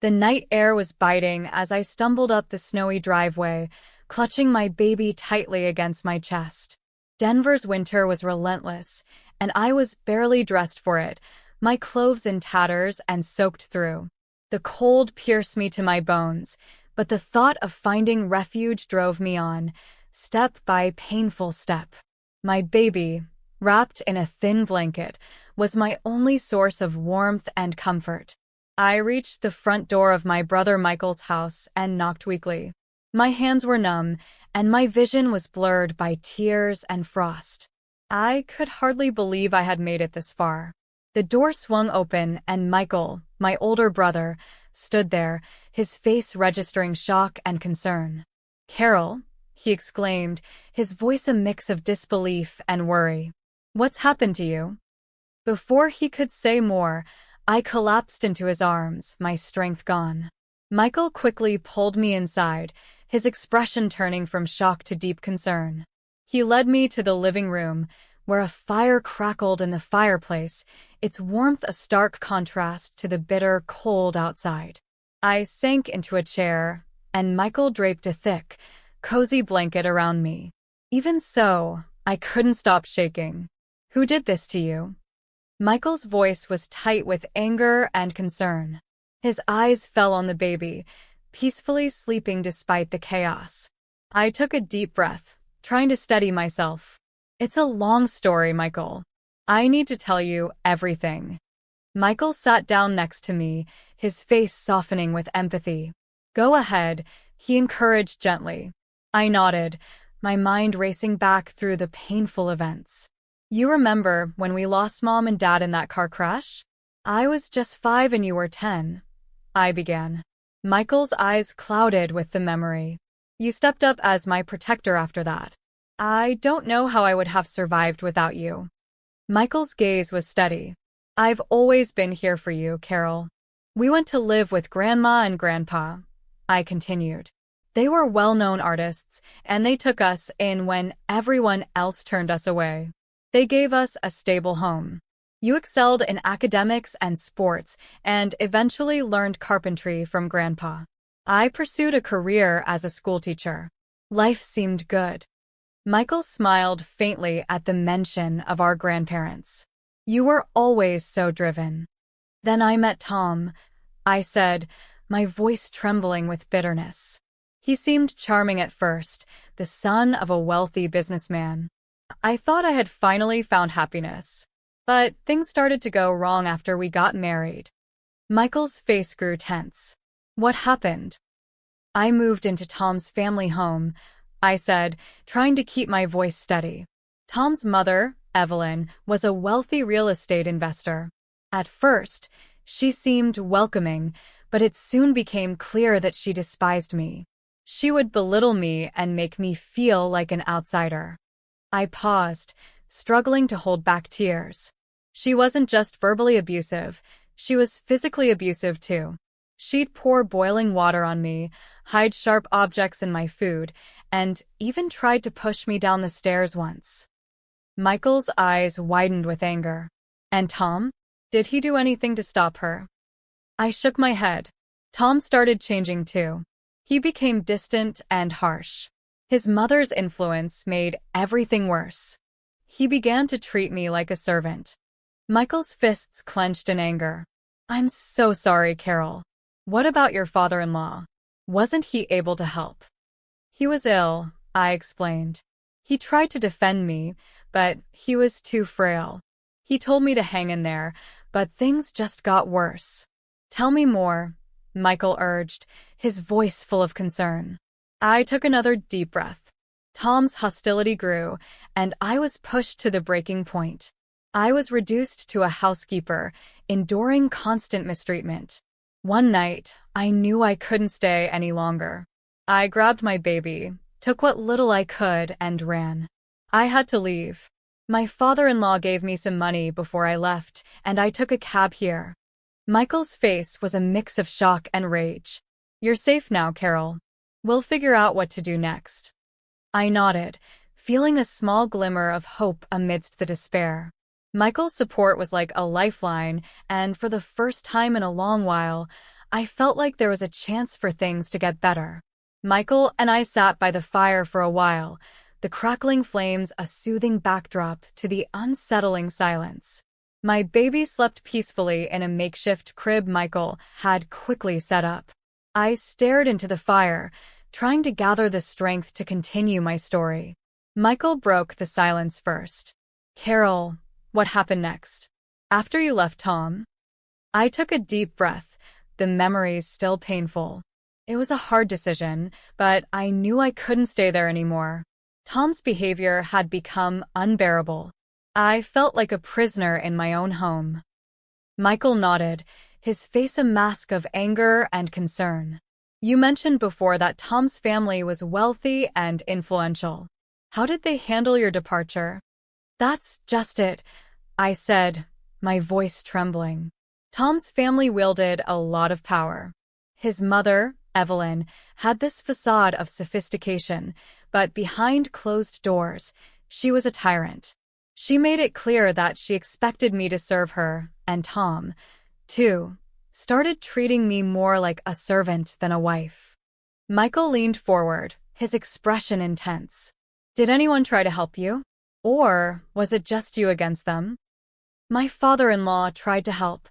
The night air was biting as I stumbled up the snowy driveway, clutching my baby tightly against my chest. Denver's winter was relentless, and I was barely dressed for it, my clothes in tatters and soaked through. The cold pierced me to my bones, but the thought of finding refuge drove me on, step by painful step. My baby, wrapped in a thin blanket, was my only source of warmth and comfort. I reached the front door of my brother Michael's house and knocked weakly. My hands were numb, and my vision was blurred by tears and frost. I could hardly believe I had made it this far. The door swung open, and Michael, my older brother, stood there, his face registering shock and concern. "Carol," he exclaimed, his voice a mix of disbelief and worry. "What's happened to you?" Before he could say more, I collapsed into his arms, my strength gone. Michael quickly pulled me inside, his expression turning from shock to deep concern. He led me to the living room, where a fire crackled in the fireplace, its warmth a stark contrast to the bitter cold outside. I sank into a chair, and Michael draped a thick, cozy blanket around me. Even so, I couldn't stop shaking. "Who did this to you?" Michael's voice was tight with anger and concern. His eyes fell on the baby, peacefully sleeping despite the chaos. I took a deep breath, trying to steady myself. "It's a long story, Michael. I need to tell you everything." Michael sat down next to me, his face softening with empathy. "Go ahead," he encouraged gently. I nodded, my mind racing back through the painful events. "You remember when we lost Mom and Dad in that car crash? I was just 5 and you were 10. I began. Michael's eyes clouded with the memory. "You stepped up as my protector after that. I don't know how I would have survived without you." Michael's gaze was steady. "I've always been here for you, Carol. We went to live with Grandma and Grandpa," I continued. "They were well-known artists, and they took us in when everyone else turned us away. They gave us a stable home. You excelled in academics and sports, and eventually learned carpentry from Grandpa. I pursued a career as a schoolteacher. Life seemed good." Michael smiled faintly at the mention of our grandparents. "You were always so driven." "Then I met Tom," I said, my voice trembling with bitterness. "He seemed charming at first, the son of a wealthy businessman. I thought I had finally found happiness. But things started to go wrong after we got married." Michael's face grew tense. "What happened?" "I moved into Tom's family home," I said, trying to keep my voice steady. "Tom's mother, Evelyn, was a wealthy real estate investor. At first, she seemed welcoming, but it soon became clear that she despised me. She would belittle me and make me feel like an outsider." I paused, struggling to hold back tears. "She wasn't just verbally abusive, she was physically abusive too. She'd pour boiling water on me, hide sharp objects in my food, and even tried to push me down the stairs once." Michael's eyes widened with anger. "And Tom? Did he do anything to stop her?" I shook my head. "Tom started changing too. He became distant and harsh. His mother's influence made everything worse. He began to treat me like a servant." Michael's fists clenched in anger. "I'm so sorry, Carol. What about your father-in-law? Wasn't he able to help?" "He was ill," I explained. "He tried to defend me, but he was too frail. He told me to hang in there, but things just got worse." "Tell me more," Michael urged, his voice full of concern. I took another deep breath. Tom's hostility grew, and I was pushed to the breaking point. I was reduced to a housekeeper, enduring constant mistreatment. One night, I knew I couldn't stay any longer. I grabbed my baby, took what little I could, and ran. I had to leave. My father-in-law gave me some money before I left, and I took a cab here. Michael's face was a mix of shock and rage. "You're safe now, Carol. We'll figure out what to do next." I nodded, feeling a small glimmer of hope amidst the despair. Michael's support was like a lifeline, and for the first time in a long while, I felt like there was a chance for things to get better. Michael and I sat by the fire for a while, the crackling flames a soothing backdrop to the unsettling silence. My baby slept peacefully in a makeshift crib Michael had quickly set up. I stared into the fire, trying to gather the strength to continue my story. Michael broke the silence first. "Carol, what happened next? After you left Tom?" I took a deep breath, the memories still painful. It was a hard decision, but I knew I couldn't stay there anymore. Tom's behavior had become unbearable. I felt like a prisoner in my own home. Michael nodded, his face a mask of anger and concern. "You mentioned before that Tom's family was wealthy and influential. How did they handle your departure?" "That's just it," I said, my voice trembling. Tom's family wielded a lot of power. His mother, Evelyn, had this facade of sophistication, but behind closed doors, she was a tyrant. She made it clear that she expected me to serve her, and Tom, too, started treating me more like a servant than a wife. Michael leaned forward, his expression intense. "Did anyone try to help you? Or was it just you against them?" "My father-in-law tried to help,"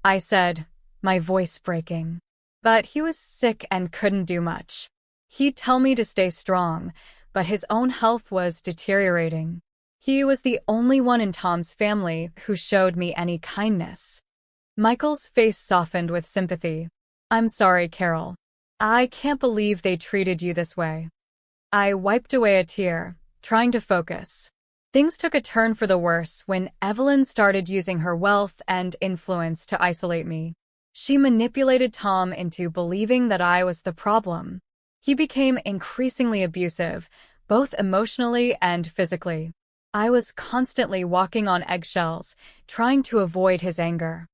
I said, my voice breaking. "But he was sick and couldn't do much. He'd tell me to stay strong, but his own health was deteriorating. He was the only one in Tom's family who showed me any kindness." Michael's face softened with sympathy. "I'm sorry, Carol. I can't believe they treated you this way." I wiped away a tear, trying to focus. Things took a turn for the worse when Evelyn started using her wealth and influence to isolate me. She manipulated Tom into believing that I was the problem. He became increasingly abusive, both emotionally and physically. I was constantly walking on eggshells, trying to avoid his anger.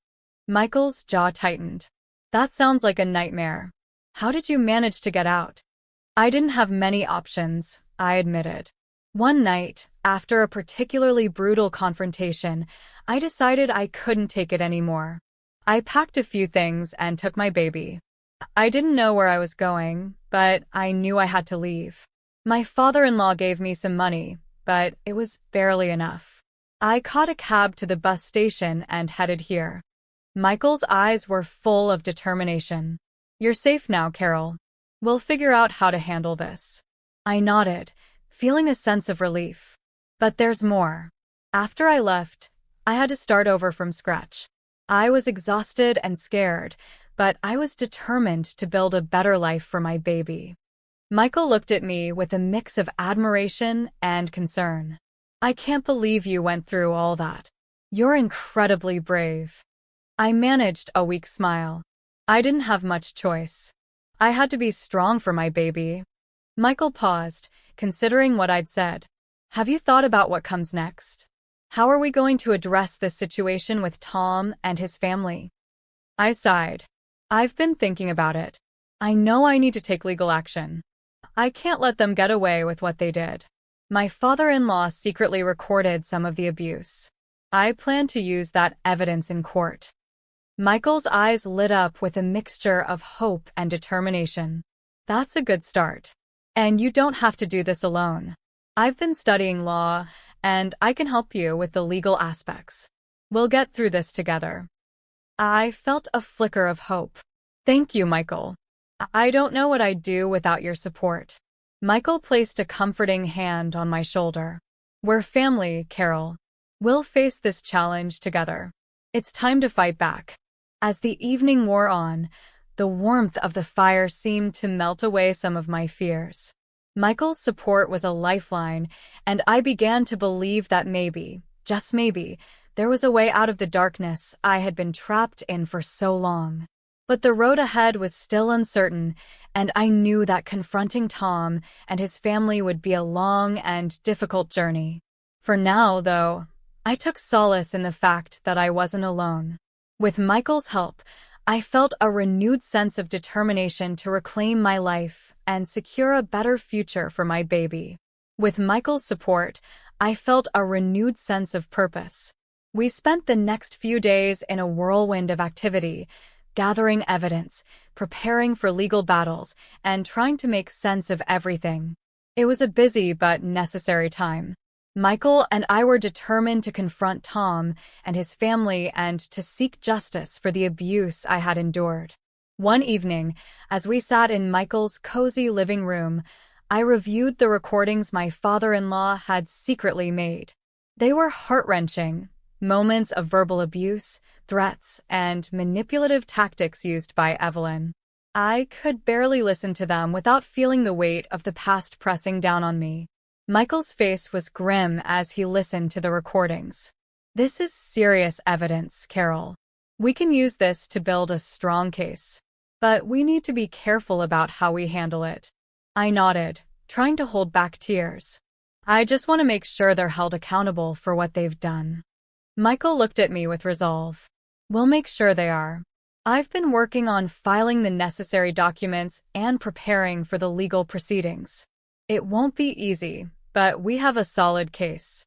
Michael's jaw tightened. "That sounds like a nightmare. How did you manage to get out?" "I didn't have many options," I admitted. "One night, after a particularly brutal confrontation, I decided I couldn't take it anymore. I packed a few things and took my baby. I didn't know where I was going, but I knew I had to leave. My father-in-law gave me some money, but it was barely enough. I caught a cab to the bus station and headed here." Michael's eyes were full of determination. "You're safe now, Carol. We'll figure out how to handle this." I nodded, feeling a sense of relief. But there's more. After I left, I had to start over from scratch. I was exhausted and scared, but I was determined to build a better life for my baby. Michael looked at me with a mix of admiration and concern. "I can't believe you went through all that. You're incredibly brave." I managed a weak smile. I didn't have much choice. I had to be strong for my baby. Michael paused, considering what I'd said. "Have you thought about what comes next? How are we going to address this situation with Tom and his family?" I sighed. "I've been thinking about it. I know I need to take legal action. I can't let them get away with what they did. My father-in-law secretly recorded some of the abuse. I plan to use that evidence in court." Michael's eyes lit up with a mixture of hope and determination. "That's a good start. And you don't have to do this alone. I've been studying law, and I can help you with the legal aspects. We'll get through this together." I felt a flicker of hope. "Thank you, Michael. I don't know what I'd do without your support." Michael placed a comforting hand on my shoulder. "We're family, Carol. We'll face this challenge together. It's time to fight back." As the evening wore on, the warmth of the fire seemed to melt away some of my fears. Michael's support was a lifeline, and I began to believe that maybe, just maybe, there was a way out of the darkness I had been trapped in for so long. But the road ahead was still uncertain, and I knew that confronting Tom and his family would be a long and difficult journey. For now, though, I took solace in the fact that I wasn't alone. With Michael's help, I felt a renewed sense of determination to reclaim my life and secure a better future for my baby. With Michael's support, I felt a renewed sense of purpose. We spent the next few days in a whirlwind of activity, gathering evidence, preparing for legal battles, and trying to make sense of everything. It was a busy but necessary time. Michael and I were determined to confront Tom and his family and to seek justice for the abuse I had endured. One evening, as we sat in Michael's cozy living room, I reviewed the recordings my father-in-law had secretly made. They were heart-wrenching, moments of verbal abuse, threats, and manipulative tactics used by Evelyn. I could barely listen to them without feeling the weight of the past pressing down on me. Michael's face was grim as he listened to the recordings. "This is serious evidence, Carol. We can use this to build a strong case. But we need to be careful about how we handle it." I nodded, trying to hold back tears. "I just want to make sure they're held accountable for what they've done." Michael looked at me with resolve. "We'll make sure they are. I've been working on filing the necessary documents and preparing for the legal proceedings. It won't be easy, but we have a solid case."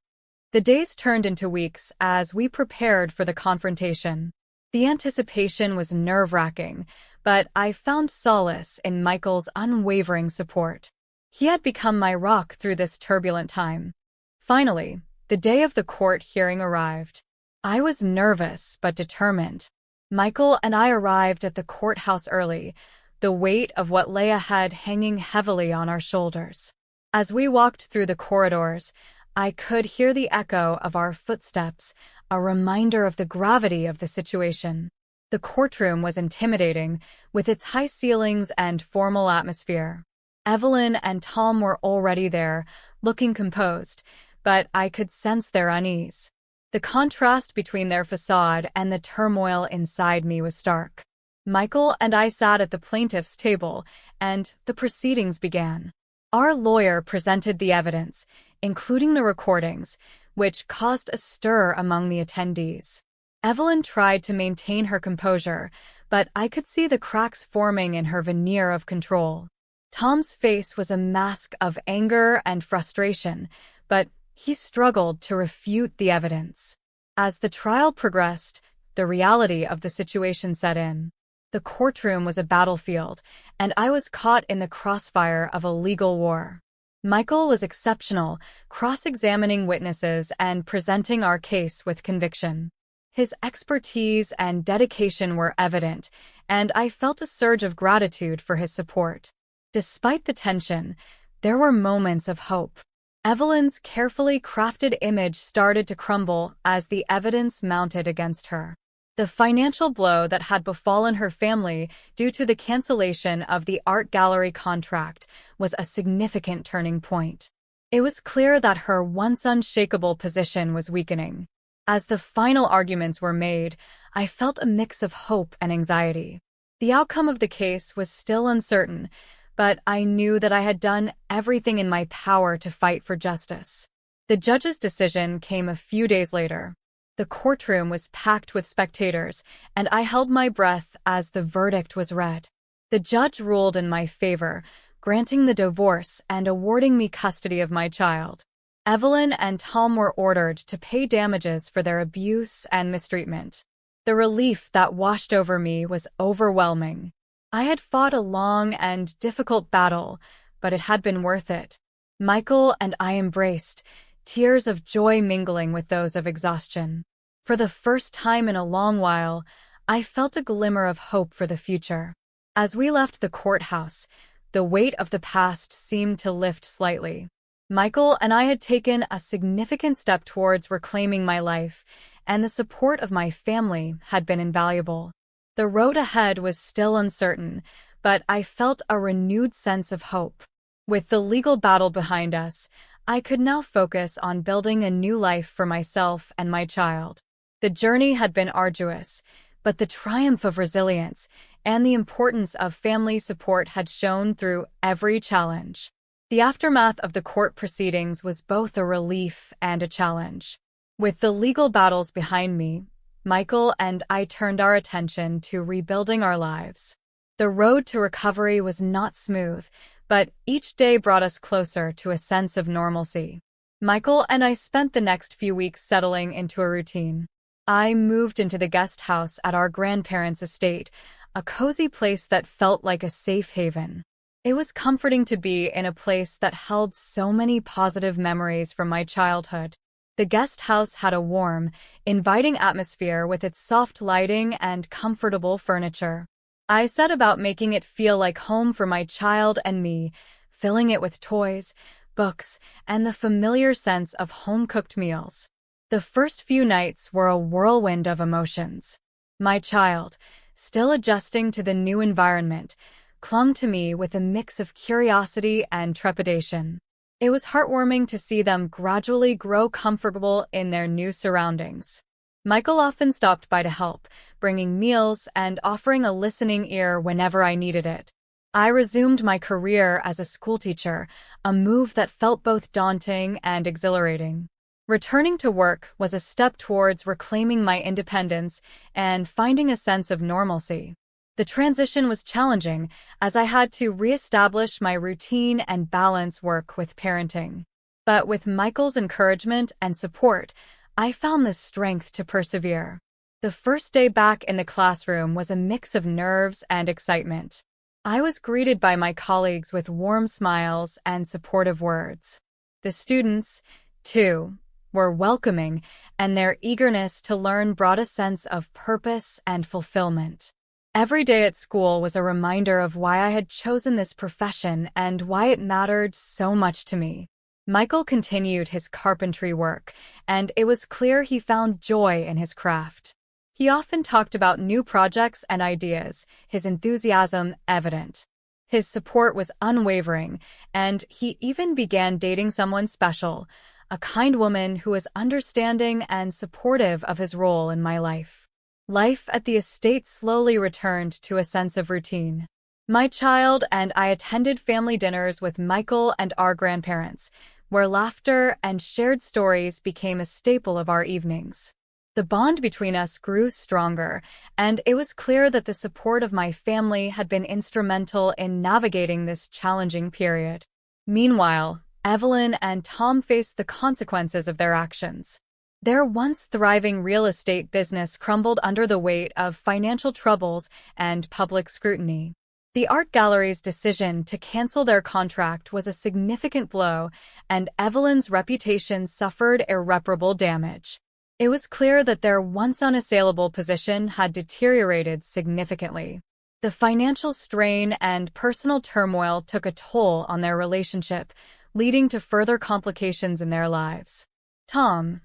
The days turned into weeks as we prepared for the confrontation. The anticipation was nerve-wracking, but I found solace in Michael's unwavering support. He had become my rock through this turbulent time. Finally, the day of the court hearing arrived. I was nervous but determined. Michael and I arrived at the courthouse early, the weight of what lay ahead hanging heavily on our shoulders. As we walked through the corridors, I could hear the echo of our footsteps, a reminder of the gravity of the situation. The courtroom was intimidating, with its high ceilings and formal atmosphere. Evelyn and Tom were already there, looking composed, but I could sense their unease. The contrast between their facade and the turmoil inside me was stark. Michael and I sat at the plaintiff's table, and the proceedings began. Our lawyer presented the evidence, including the recordings, which caused a stir among the attendees. Evelyn tried to maintain her composure, but I could see the cracks forming in her veneer of control. Tom's face was a mask of anger and frustration, but he struggled to refute the evidence. As the trial progressed, the reality of the situation set in. The courtroom was a battlefield, and I was caught in the crossfire of a legal war. Michael was exceptional, cross-examining witnesses and presenting our case with conviction. His expertise and dedication were evident, and I felt a surge of gratitude for his support. Despite the tension, there were moments of hope. Evelyn's carefully crafted image started to crumble as the evidence mounted against her. The financial blow that had befallen her family due to the cancellation of the art gallery contract was a significant turning point. It was clear that her once unshakable position was weakening. As the final arguments were made, I felt a mix of hope and anxiety. The outcome of the case was still uncertain, but I knew that I had done everything in my power to fight for justice. The judge's decision came a few days later. The courtroom was packed with spectators, and I held my breath as the verdict was read. The judge ruled in my favor, granting the divorce and awarding me custody of my child. Evelyn and Tom were ordered to pay damages for their abuse and mistreatment. The relief that washed over me was overwhelming. I had fought a long and difficult battle, but it had been worth it. Michael and I embraced, tears of joy mingling with those of exhaustion. For the first time in a long while, I felt a glimmer of hope for the future. As we left the courthouse, the weight of the past seemed to lift slightly. Michael and I had taken a significant step towards reclaiming my life, and the support of my family had been invaluable. The road ahead was still uncertain, but I felt a renewed sense of hope. With the legal battle behind us, I could now focus on building a new life for myself and my child. The journey had been arduous, but the triumph of resilience and the importance of family support had shown through every challenge. The aftermath of the court proceedings was both a relief and a challenge. With the legal battles behind me, Michael and I turned our attention to rebuilding our lives. The road to recovery was not smooth, but each day brought us closer to a sense of normalcy. Michael and I spent the next few weeks settling into a routine. I moved into the guest house at our grandparents' estate, a cozy place that felt like a safe haven. It was comforting to be in a place that held so many positive memories from my childhood. The guest house had a warm, inviting atmosphere with its soft lighting and comfortable furniture. I set about making it feel like home for my child and me, filling it with toys, books, and the familiar sense of home-cooked meals. The first few nights were a whirlwind of emotions. My child, still adjusting to the new environment, clung to me with a mix of curiosity and trepidation. It was heartwarming to see them gradually grow comfortable in their new surroundings. Michael often stopped by to help, bringing meals and offering a listening ear whenever I needed it. I resumed my career as a schoolteacher, a move that felt both daunting and exhilarating. Returning to work was a step towards reclaiming my independence and finding a sense of normalcy. The transition was challenging, as I had to reestablish my routine and balance work with parenting. But with Michael's encouragement and support, I found the strength to persevere. The first day back in the classroom was a mix of nerves and excitement. I was greeted by my colleagues with warm smiles and supportive words. The students, too, were welcoming, and their eagerness to learn brought a sense of purpose and fulfillment. Every day at school was a reminder of why I had chosen this profession and why it mattered so much to me. Michael continued his carpentry work, and it was clear he found joy in his craft. He often talked about new projects and ideas, his enthusiasm evident. His support was unwavering, and he even began dating someone special, a kind woman who was understanding and supportive of his role in my life. Life at the estate slowly returned to a sense of routine. My child and I attended family dinners with Michael and our grandparents, where laughter and shared stories became a staple of our evenings. The bond between us grew stronger, and it was clear that the support of my family had been instrumental in navigating this challenging period. Meanwhile, Evelyn and Tom faced the consequences of their actions. Their once thriving real estate business crumbled under the weight of financial troubles and public scrutiny. The art gallery's decision to cancel their contract was a significant blow, and Evelyn's reputation suffered irreparable damage. It was clear that their once unassailable position had deteriorated significantly. The financial strain and personal turmoil took a toll on their relationship, leading to further complications in their lives. Tom,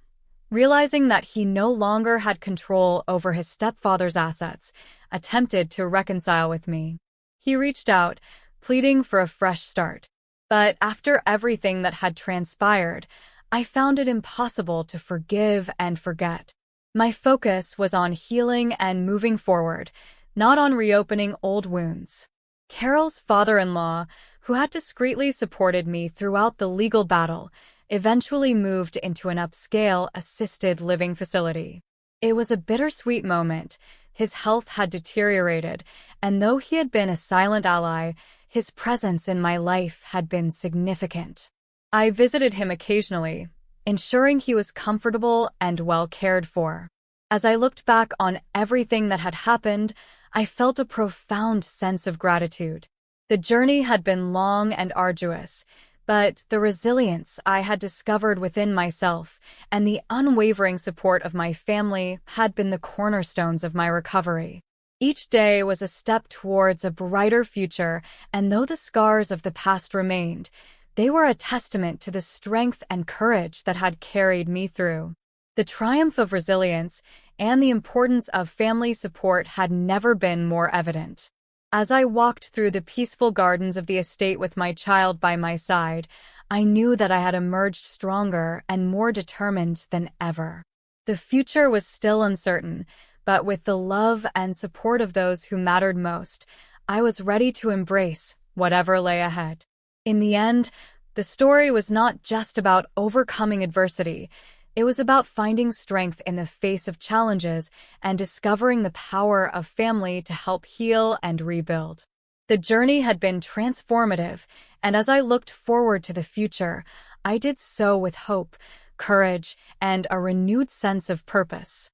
realizing that he no longer had control over his stepfather's assets, attempted to reconcile with me. He reached out, pleading for a fresh start. But after everything that had transpired, I found it impossible to forgive and forget. My focus was on healing and moving forward, not on reopening old wounds. Carol's father-in-law, who had discreetly supported me throughout the legal battle, eventually moved into an upscale assisted living facility. It was a bittersweet moment. His health had deteriorated, and though he had been a silent ally, his presence in my life had been significant. I visited him occasionally, ensuring he was comfortable and well cared for. As I looked back on everything that had happened, I felt a profound sense of gratitude. The journey had been long and arduous, but the resilience I had discovered within myself and the unwavering support of my family had been the cornerstones of my recovery. Each day was a step towards a brighter future, and though the scars of the past remained, they were a testament to the strength and courage that had carried me through. The triumph of resilience and the importance of family support had never been more evident. As I walked through the peaceful gardens of the estate with my child by my side, I knew that I had emerged stronger and more determined than ever. The future was still uncertain, but with the love and support of those who mattered most, I was ready to embrace whatever lay ahead. In the end, the story was not just about overcoming adversity. It was about finding strength in the face of challenges and discovering the power of family to help heal and rebuild. The journey had been transformative, and as I looked forward to the future, I did so with hope, courage, and a renewed sense of purpose.